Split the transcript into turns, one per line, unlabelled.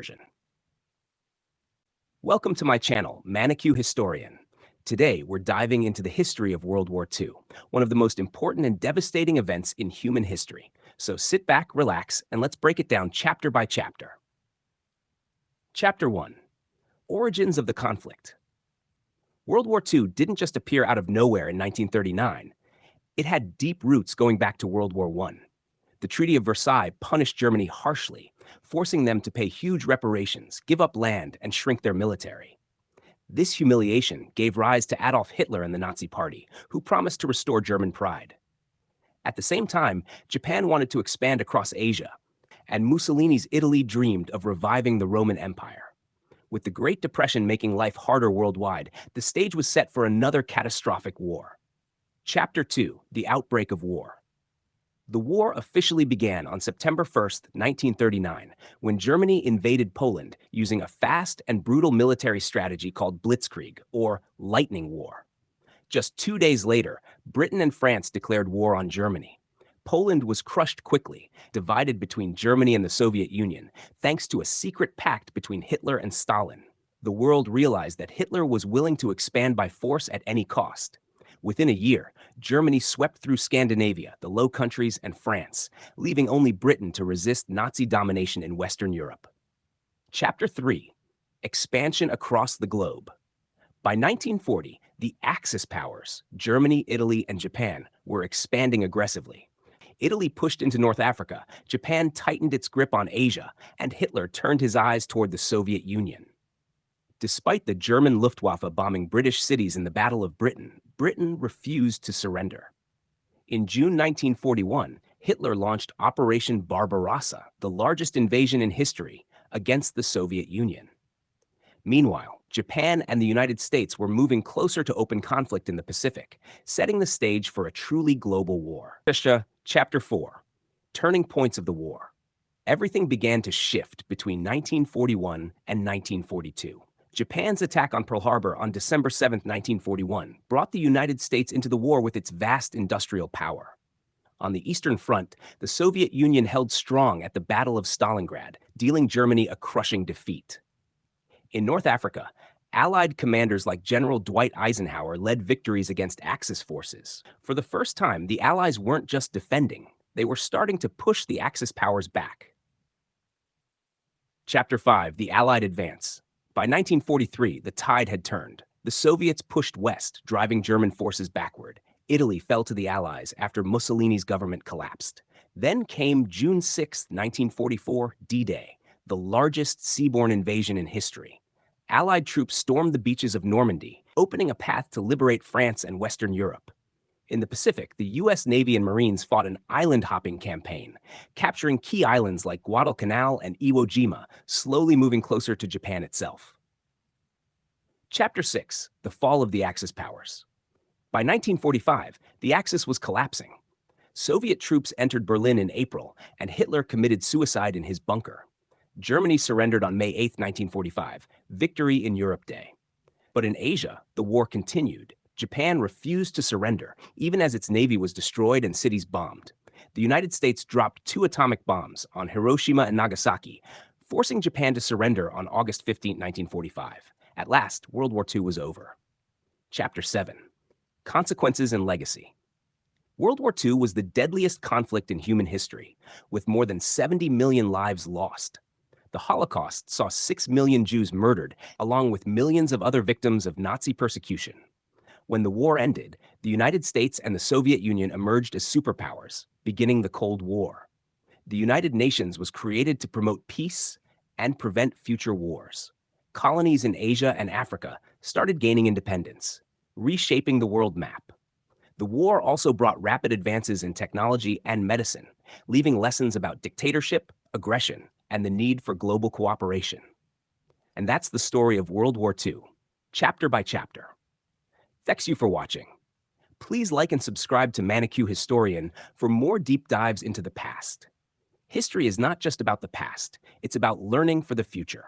version. Welcome to my channel, Manicu Historian. Today, we're diving into the history of World War II, one of the most important and devastating events in human history. So sit back, relax, and let's break it down chapter by chapter. Chapter 1. Origins of the conflict. World War II didn't just appear out of nowhere in 1939. It had deep roots going back to World War I. The Treaty of Versailles punished Germany harshly, forcing them to pay huge reparations, give up land, and shrink their military. This humiliation gave rise to Adolf Hitler and the Nazi Party, who promised to restore German pride. At the same time, Japan wanted to expand across Asia, and Mussolini's Italy dreamed of reviving the Roman Empire. With the Great Depression making life harder worldwide, the stage was set for another catastrophic war. Chapter 2. The Outbreak of War. The war officially began on September 1st, 1939, when Germany invaded Poland using a fast and brutal military strategy called Blitzkrieg, or Lightning War. Just 2 days later, Britain and France declared war on Germany. Poland was crushed quickly, divided between Germany and the Soviet Union, thanks to a secret pact between Hitler and Stalin. The world realized that Hitler was willing to expand by force at any cost. Within a year, Germany swept through Scandinavia, the Low Countries, and France, leaving only Britain to resist Nazi domination in Western Europe. Chapter 3. Expansion across the globe. By 1940, the Axis powers, Germany, Italy, and Japan, were expanding aggressively. Italy pushed into North Africa, Japan tightened its grip on Asia, and Hitler turned his eyes toward the Soviet Union. Despite the German Luftwaffe bombing British cities in the Battle of Britain, Britain refused to surrender. In June 1941, Hitler launched Operation Barbarossa, the largest invasion in history, against the Soviet Union. Meanwhile, Japan and the United States were moving closer to open conflict in the Pacific, setting the stage for a truly global war. Chapter 4. Turning points of the war. Everything began to shift between 1941 and 1942. Japan's attack on Pearl Harbor on December 7, 1941, brought the United States into the war with its vast industrial power. On the Eastern Front, the Soviet Union held strong at the Battle of Stalingrad, dealing Germany a crushing defeat. In North Africa, Allied commanders like General Dwight Eisenhower led victories against Axis forces. For the first time, the Allies weren't just defending, they were starting to push the Axis powers back. Chapter 5. The Allied Advance. By 1943, the tide had turned. The Soviets pushed west, driving German forces backward. Italy fell to the Allies after Mussolini's government collapsed. Then came June 6, 1944, D-Day, the largest seaborne invasion in history. Allied troops stormed the beaches of Normandy, opening a path to liberate France and Western Europe. In the Pacific, the U.S. Navy and Marines fought an island-hopping campaign, capturing key islands like Guadalcanal and Iwo Jima, slowly moving closer to Japan itself. Chapter 6. The Fall of the Axis Powers. By 1945, the Axis was collapsing. Soviet troops entered Berlin in April, and Hitler committed suicide in his bunker. Germany surrendered on May 8, 1945, Victory in Europe Day. But in Asia, the war continued. Japan refused to surrender, even as its navy was destroyed and cities bombed. The United States dropped 2 atomic bombs on Hiroshima and Nagasaki, forcing Japan to surrender on August 15, 1945. At last, World War II was over. Chapter 7. Consequences and Legacy. World War II was the deadliest conflict in human history, with more than 70 million lives lost. The Holocaust saw 6 million Jews murdered, along with millions of other victims of Nazi persecution. When the war ended, the United States and the Soviet Union emerged as superpowers, beginning the Cold War. The United Nations was created to promote peace and prevent future wars. Colonies in Asia and Africa started gaining independence, reshaping the world map. The war also brought rapid advances in technology and medicine, leaving lessons about dictatorship, aggression, and the need for global cooperation. And that's the story of World War II, chapter by chapter. Thanks you for watching. Please like and subscribe to Manicu Historian for more deep dives into the past. History is not just about the past, it's about learning for the future.